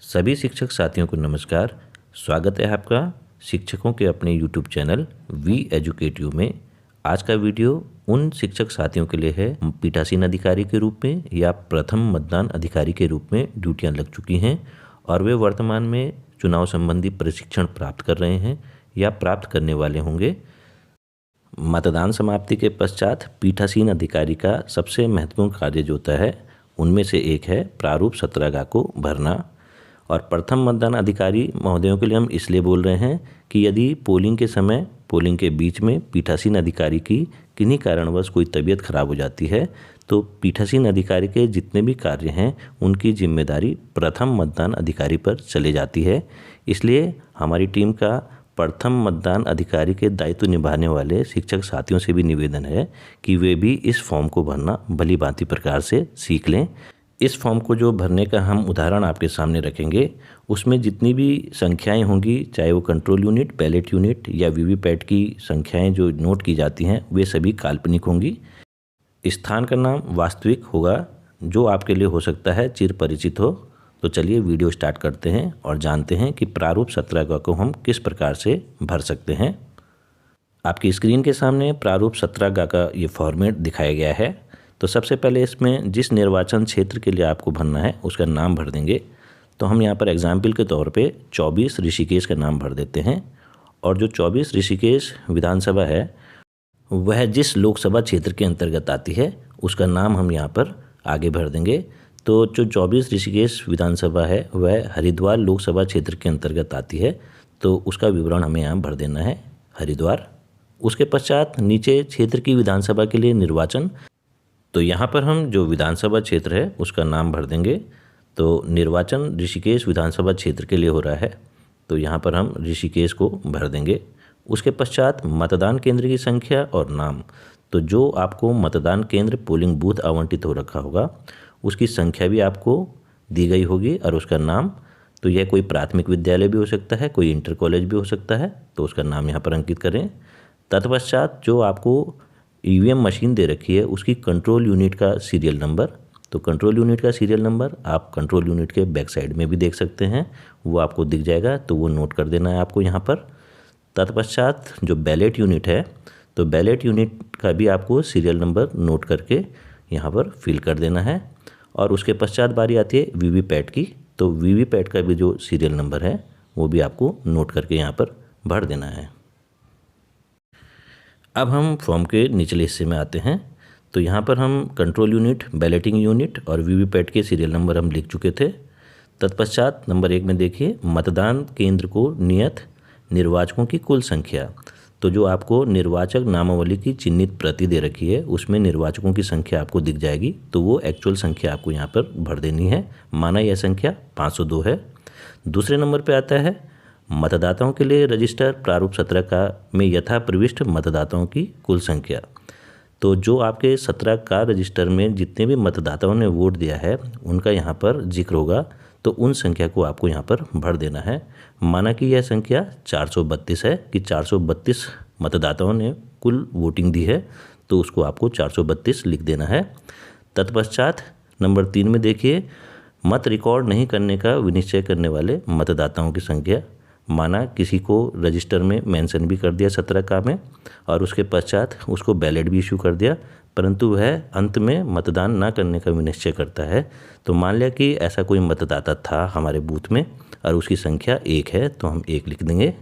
सभी शिक्षक साथियों को नमस्कार। स्वागत है आपका शिक्षकों के अपने YouTube channel we educate you में। आज का वीडियो उन शिक्षक साथियों के लिए है पीठासीन अधिकारी के रूप में या प्रथम मतदान अधिकारी के रूप में ड्यूटियां लग चुकी हैं और वे वर्तमान में चुनाव संबंधी प्रशिक्षण प्राप्त कर रहे हैं या प्राप्त करने वाले होंगे। मतदान समाप्ति के पश्चात पीठासीन अधिकारी का सबसे महत्वपूर्ण कार्य जो होता है उनमें से एक है प्रारूप सत्रागाह को भरना। और प्रथम मतदान अधिकारी महोदयों के लिए हम इसलिए बोल रहे हैं कि यदि पोलिंग के समय पोलिंग के बीच में पीठासीन अधिकारी की किन्हीं कारणवश कोई तबीयत खराब हो जाती है तो पीठासीन अधिकारी के जितने भी कार्य हैं उनकी जिम्मेदारी प्रथम मतदान अधिकारी पर चले जाती है। इसलिए हमारी टीम का प्रथम मतदान अधिकारी के दायित्व निभाने वाले शिक्षक साथियों से भी निवेदन है कि वे भी इस फॉर्म को भरना भली भांति प्रकार से सीख लें। इस फॉर्म को जो भरने का हम उदाहरण आपके सामने रखेंगे उसमें जितनी भी संख्याएं होंगी, चाहे वो कंट्रोल यूनिट, बैलेट यूनिट या वीवीपैट की संख्याएं जो नोट की जाती हैं वे सभी काल्पनिक होंगी। स्थान का नाम वास्तविक होगा जो आपके लिए हो सकता है चिर परिचित हो। तो चलिए वीडियो स्टार्ट करते हैं और जानते हैं कि प्रारूप सत्रागाह को हम किस प्रकार से भर सकते हैं। आपकी स्क्रीन के सामने प्रारूप सत्रागाह का ये फॉर्मेट दिखाया गया है। तो सबसे पहले इसमें जिस निर्वाचन क्षेत्र के लिए आपको भरना है उसका नाम भर देंगे। तो हम यहाँ पर एग्जाम्पल के तौर पे 24 ऋषिकेश का नाम भर देते हैं और जो 24 ऋषिकेश विधानसभा है वह जिस लोकसभा क्षेत्र के अंतर्गत आती है उसका नाम हम यहाँ पर आगे भर देंगे। तो जो 24 ऋषिकेश विधानसभा है वह हरिद्वार लोकसभा क्षेत्र के अंतर्गत आती है, तो उसका विवरण हमें यहाँ भर देना है हरिद्वार। उसके पश्चात नीचे क्षेत्र की विधानसभा के लिए निर्वाचन, तो यहाँ पर हम जो विधानसभा क्षेत्र है उसका नाम भर देंगे। तो निर्वाचन ऋषिकेश विधानसभा क्षेत्र के लिए हो रहा है, तो यहाँ पर हम ऋषिकेश को भर देंगे। उसके पश्चात मतदान केंद्र की संख्या और नाम, तो जो आपको मतदान केंद्र पोलिंग बूथ आवंटित हो रखा होगा उसकी संख्या भी आपको दी गई होगी और उसका नाम, तो यह कोई प्राथमिक विद्यालय भी हो सकता है, कोई इंटर कॉलेज भी हो सकता है, तो उसका नाम यहाँ पर अंकित करें। तत्पश्चात जो आपको ईवीएम मशीन दे रखी है उसकी कंट्रोल यूनिट का सीरियल नंबर, तो कंट्रोल यूनिट का सीरियल नंबर आप कंट्रोल यूनिट के बैक साइड में भी देख सकते हैं, वो आपको दिख जाएगा, तो वो नोट कर देना है आपको यहाँ पर। तत्पश्चात जो बैलेट यूनिट है तो बैलेट यूनिट का भी आपको सीरियल नंबर नोट करके यहाँ पर फिल कर देना है। और उसके पश्चात बारी आती है वीवीपैट की, तो वीवीपैट का भी जो सीरियल नंबर है वो भी आपको नोट करके यहाँ पर भर देना है। अब हम फॉर्म के निचले हिस्से में आते हैं। तो यहाँ पर हम कंट्रोल यूनिट, बैलेटिंग यूनिट और वीवीपैट के सीरियल नंबर हम लिख चुके थे। तत्पश्चात नंबर 1 में देखिए मतदान केंद्र को नियत निर्वाचकों की कुल संख्या, तो जो आपको निर्वाचक नामावली की चिन्हित प्रति दे रखी है उसमें निर्वाचकों की संख्या आपको दिख जाएगी, तो वो एक्चुअल संख्या आपको यहाँ पर भर देनी है। माना यह संख्या 502 है। दूसरे नंबर पर आता है मतदाताओं के लिए रजिस्टर प्रारूप सत्रागाह में यथा प्रविष्ट मतदाताओं की कुल संख्या, तो जो आपके सत्रागाह रजिस्टर में जितने भी मतदाताओं ने वोट दिया है उनका यहाँ पर जिक्र होगा, तो उन संख्या को आपको यहाँ पर भर देना है। माना कि यह संख्या 432 है कि 432 मतदाताओं ने कुल वोटिंग दी है, तो उसको आपको 432 लिख देना है। तत्पश्चात नंबर 3 में देखिए मत रिकॉर्ड नहीं करने का विनिश्चय करने वाले मतदाताओं की संख्या, माना किसी को रजिस्टर में मेंशन भी कर दिया सत्रागाह में और उसके पश्चात उसको बैलेट भी इशू कर दिया, परंतु वह अंत में मतदान ना करने का विनिश्चय करता है। तो मान लिया कि ऐसा कोई मतदाता था हमारे बूथ में और उसकी संख्या 1 है, तो हम 1 लिख देंगे।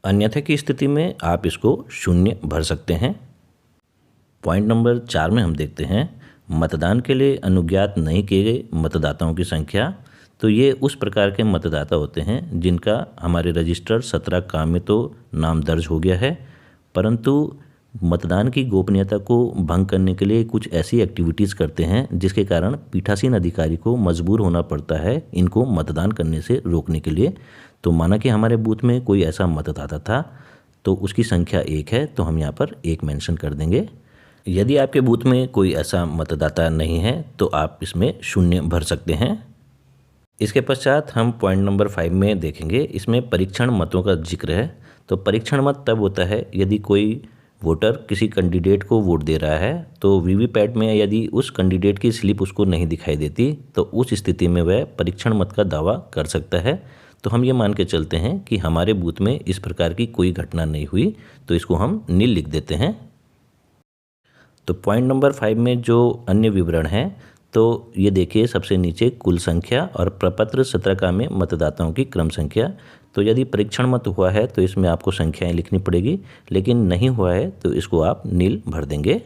अन्यथा की स्थिति में आप इसको 0 भर सकते हैं। पॉइंट नंबर 4 में हम देखते हैं मतदान के लिए अनुज्ञात नहीं किए गए मतदाताओं की संख्या, तो ये उस प्रकार के मतदाता होते हैं जिनका हमारे रजिस्टर सत्रागाह में तो नाम दर्ज हो गया है, परंतु मतदान की गोपनीयता को भंग करने के लिए कुछ ऐसी एक्टिविटीज़ करते हैं जिसके कारण पीठासीन अधिकारी को मजबूर होना पड़ता है इनको मतदान करने से रोकने के लिए। तो माना कि हमारे बूथ में कोई ऐसा मतदाता था तो उसकी संख्या 1 है, तो हम यहाँ पर 1 मेंशन कर देंगे। यदि आपके बूथ में कोई ऐसा मतदाता नहीं है तो आप इसमें 0 भर सकते हैं। इसके पश्चात हम पॉइंट नंबर 5 में देखेंगे, इसमें परीक्षण मतों का जिक्र है। तो परीक्षण मत तब होता है यदि कोई वोटर किसी कैंडिडेट को वोट दे रहा है तो वीवीपैट में यदि उस कैंडिडेट की स्लिप उसको नहीं दिखाई देती तो उस स्थिति में वह परीक्षण मत का दावा कर सकता है। तो हम ये मान के चलते हैं कि हमारे बूथ में इस प्रकार की कोई घटना नहीं हुई, तो इसको हम नील लिख देते हैं। तो पॉइंट नंबर 5 में जो अन्य विवरण है, तो ये देखिए सबसे नीचे कुल संख्या और प्रपत्र 17 में मतदाताओं की क्रम संख्या। तो यदि परीक्षण मत हुआ है तो इसमें आपको संख्याएं लिखनी पड़ेगी, लेकिन नहीं हुआ है तो इसको आप नील भर देंगे।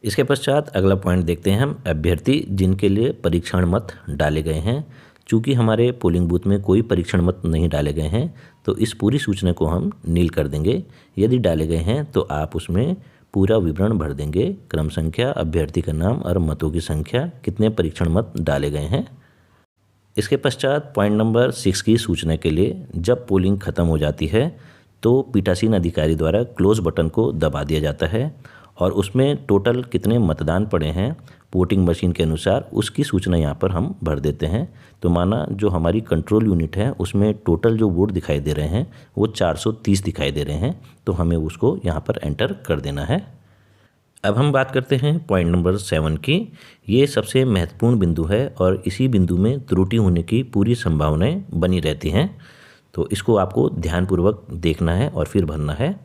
इसके पश्चात अगला पॉइंट देखते हैं हम, अभ्यर्थी जिनके लिए परीक्षण मत डाले गए हैं। चूँकि हमारे पोलिंग बूथ में कोई परीक्षण मत नहीं डाले गए हैं तो इस पूरी सूचना को हम नील कर देंगे। यदि डाले गए हैं तो आप उसमें पूरा विवरण भर देंगे, क्रम संख्या, अभ्यर्थी का नाम और मतों की संख्या, कितने परीक्षण मत डाले गए हैं। इसके पश्चात पॉइंट नंबर 6 की सूचना के लिए जब पोलिंग खत्म हो जाती है तो पीठासीन अधिकारी द्वारा क्लोज बटन को दबा दिया जाता है और उसमें टोटल कितने मतदान पड़े हैं वोटिंग मशीन के अनुसार उसकी सूचना यहाँ पर हम भर देते हैं। तो माना जो हमारी कंट्रोल यूनिट है उसमें टोटल जो वोट दिखाई दे रहे हैं वो 430 दिखाई दे रहे हैं, तो हमें उसको यहाँ पर एंटर कर देना है। अब हम बात करते हैं पॉइंट नंबर 7 की। ये सबसे महत्वपूर्ण बिंदु है और इसी बिंदु में त्रुटि होने की पूरी संभावनाएं बनी रहती हैं, तो इसको आपको ध्यानपूर्वक देखना है और फिर भरना है।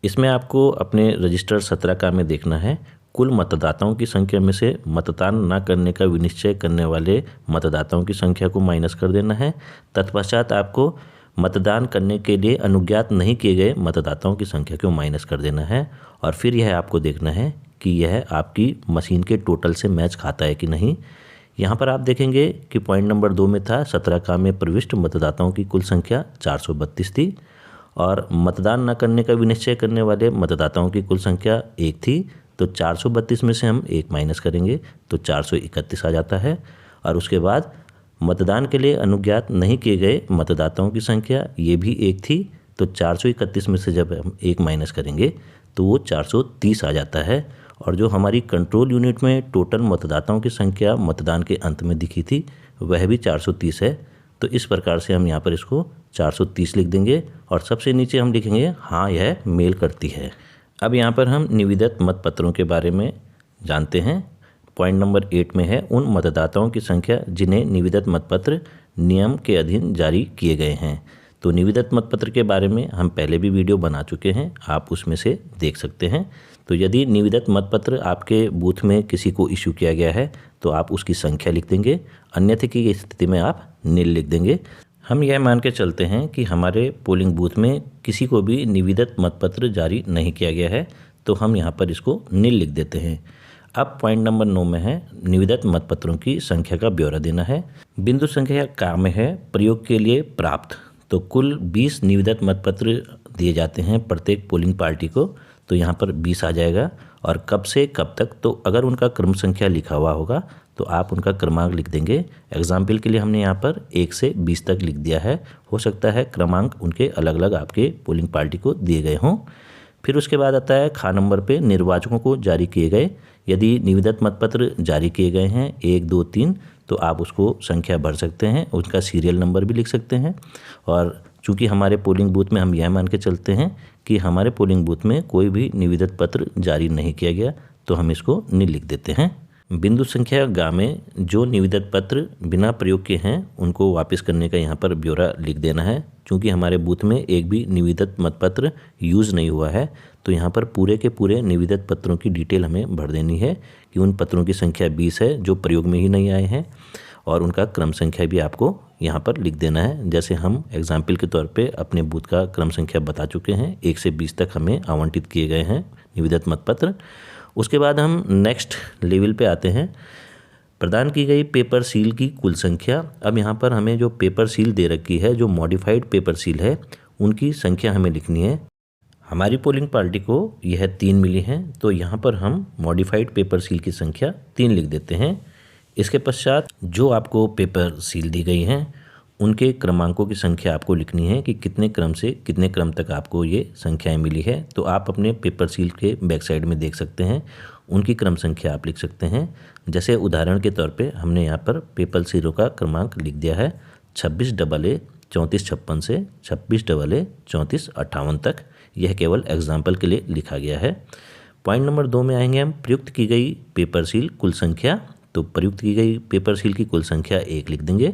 इसमें आपको अपने रजिस्टर 17 में देखना है कुल मतदाताओं की संख्या में से मतदान न करने का विनिश्चय करने वाले मतदाताओं की संख्या को माइनस कर देना है। तत्पश्चात आपको मतदान करने के लिए अनुज्ञात नहीं किए गए मतदाताओं की संख्या को माइनस कर देना है और फिर यह आपको देखना है कि यह आपकी मशीन के टोटल से मैच खाता है कि नहीं। यहाँ पर आप देखेंगे कि पॉइंट नंबर 2 में था 17 में प्रविष्ट मतदाताओं की कुल संख्या 432 थी और मतदान न करने का विनिश्चय करने वाले मतदाताओं की कुल संख्या 1 थी। तो 432 में से हम 1 माइनस करेंगे तो 431 आ जाता है और उसके बाद मतदान के लिए अनुज्ञात नहीं किए गए मतदाताओं की संख्या ये भी 1 थी, तो 431 में से जब हम 1 माइनस करेंगे तो वो 430 आ जाता है। और जो हमारी कंट्रोल यूनिट में टोटल मतदाताओं की संख्या मतदान के अंत में दिखी थी वह भी 430 है। तो इस प्रकार से हम यहाँ पर इसको 430 लिख देंगे और सबसे नीचे हम लिखेंगे हाँ यह मेल करती है। अब यहाँ पर हम निविदत मतपत्रों के बारे में जानते हैं। पॉइंट नंबर 8 में है उन मतदाताओं की संख्या जिन्हें निविदत मतपत्र नियम के अधीन जारी किए गए हैं। तो निविदत मतपत्र के बारे में हम पहले भी वीडियो बना चुके हैं, आप उसमें से देख सकते हैं। तो यदि निविदत मतपत्र आपके बूथ में किसी को इशू किया गया है तो आप उसकी संख्या लिख देंगे, अन्यथा की स्थिति में आप नील लिख देंगे। हम यह मान के चलते हैं कि हमारे पोलिंग बूथ में किसी को भी निविदत मतपत्र जारी नहीं किया गया है, तो हम यहाँ पर इसको नील लिख देते हैं। अब पॉइंट नंबर 9 में है निविदत मतपत्रों की संख्या का ब्यौरा देना है। बिंदु संख्या का में है प्रयोग के लिए प्राप्त। तो कुल 20 निविदत मतपत्र दिए जाते हैं प्रत्येक पोलिंग पार्टी को, तो यहाँ पर 20 आ जाएगा। और कब से कब तक, तो अगर उनका क्रम संख्या लिखा हुआ होगा तो आप उनका क्रमांक लिख देंगे। एग्जाम्पल के लिए हमने यहाँ पर 1 से 20 तक लिख दिया है, हो सकता है क्रमांक उनके अलग अलग आपके पोलिंग पार्टी को दिए गए हों। फिर उसके बाद आता है खा नंबर पे निर्वाचकों को जारी किए गए। यदि निविदत मतपत्र जारी किए गए हैं 1, 2, 3 तो आप उसको संख्या भर सकते हैं, उनका सीरियल नंबर भी लिख सकते हैं। और चूँकि हमारे पोलिंग बूथ में हम यह मान के चलते हैं कि हमारे पोलिंग बूथ में कोई भी निविदत पत्र जारी नहीं किया गया, तो हम इसको नील लिख देते हैं। बिंदु संख्या गा में जो निविदत पत्र बिना प्रयोग के हैं उनको वापस करने का यहाँ पर ब्यौरा लिख देना है। क्योंकि हमारे बूथ में एक भी निविदत मतपत्र यूज़ नहीं हुआ है, तो यहाँ पर पूरे के पूरे निविदत पत्रों की डिटेल हमें भर देनी है कि उन पत्रों की संख्या 20 है जो प्रयोग में ही नहीं आए हैं, और उनका क्रम संख्या भी आपको यहाँ पर लिख देना है। जैसे हम एग्जाम्पल के तौर पे अपने बूथ का क्रम संख्या बता चुके हैं, 1 से 20 तक हमें आवंटित किए गए हैं निविदत मतपत्र। उसके बाद हम नेक्स्ट लेवल पे आते हैं, प्रदान की गई पेपर सील की कुल संख्या। अब यहाँ पर हमें जो पेपर सील दे रखी है, जो मॉडिफाइड पेपर सील है, उनकी संख्या हमें लिखनी है। हमारी पोलिंग पार्टी को यह 3 मिली हैं, तो यहाँ पर हम मॉडिफाइड पेपर सील की संख्या 3 लिख देते हैं। इसके पश्चात जो आपको पेपर सील दी गई हैं उनके क्रमांकों की संख्या आपको लिखनी है कि कितने क्रम से कितने क्रम तक आपको ये संख्याएं मिली है। तो आप अपने पेपर सील के बैक साइड में देख सकते हैं, उनकी क्रम संख्या आप लिख सकते हैं। जैसे उदाहरण के तौर पे हमने यहाँ पर पेपर सीलों का क्रमांक लिख दिया है 26AA 3456 से 26AA 3458 तक। यह केवल एग्जाम्पल के लिए लिखा गया है। पॉइंट नंबर 2 में आएंगे हम, प्रयुक्त की गई पेपर सील कुल संख्या। तो प्रयुक्त की गई पेपर सील की कुल संख्या 1 लिख देंगे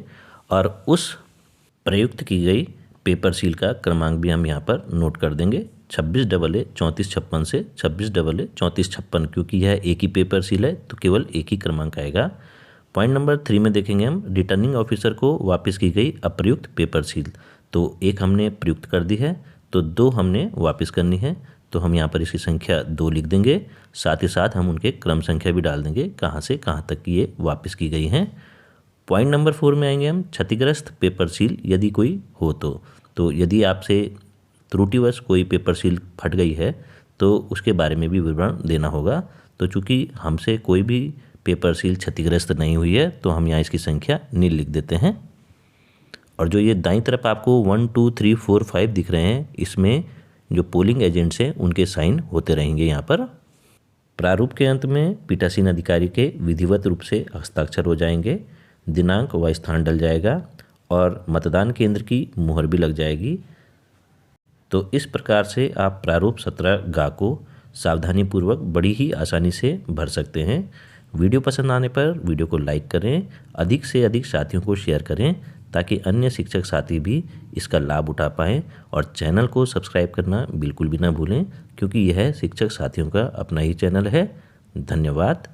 और उस प्रयुक्त की गई पेपर सील का क्रमांक भी हम यहाँ पर नोट कर देंगे, 26AA 3456 से 26AA 3456, क्योंकि यह एक ही पेपर सील है तो केवल एक ही क्रमांक आएगा। पॉइंट नंबर 3 में देखेंगे हम, रिटर्निंग ऑफिसर को वापस की गई अप्रयुक्त पेपर सील। तो एक हमने प्रयुक्त कर दी है तो 2 हमने वापस करनी है, तो हम यहाँ पर इसकी संख्या 2 लिख देंगे। साथ ही साथ हम उनके क्रम संख्या भी डाल देंगे, कहाँ से कहाँ तक की ये वापस की गई हैं। पॉइंट नंबर 4 में आएंगे हम, क्षतिग्रस्त पेपर सील यदि कोई हो तो यदि आपसे त्रुटिवश कोई पेपर सील फट गई है तो उसके बारे में भी विवरण देना होगा। तो चूँकि हमसे कोई भी पेपर सील क्षतिग्रस्त नहीं हुई है तो हम यहाँ इसकी संख्या नील लिख देते हैं। और जो ये दाईं तरफ आपको 1 2 3 4 5 दिख रहे हैं, इसमें जो पोलिंग एजेंट्स हैं उनके साइन होते रहेंगे यहाँ पर। प्रारूप के अंत में पीठासीन अधिकारी के विधिवत रूप से हस्ताक्षर हो जाएंगे, दिनांक व स्थान डल जाएगा और मतदान केंद्र की मुहर भी लग जाएगी। तो इस प्रकार से आप प्रारूप 17G को सावधानीपूर्वक बड़ी ही आसानी से भर सकते हैं। वीडियो पसंद आने पर वीडियो को लाइक करें, अधिक से अधिक साथियों को शेयर करें ताकि अन्य शिक्षक साथी भी इसका लाभ उठा पाएँ, और चैनल को सब्सक्राइब करना बिल्कुल भी ना भूलें क्योंकि यह शिक्षक साथियों का अपना ही चैनल है। धन्यवाद।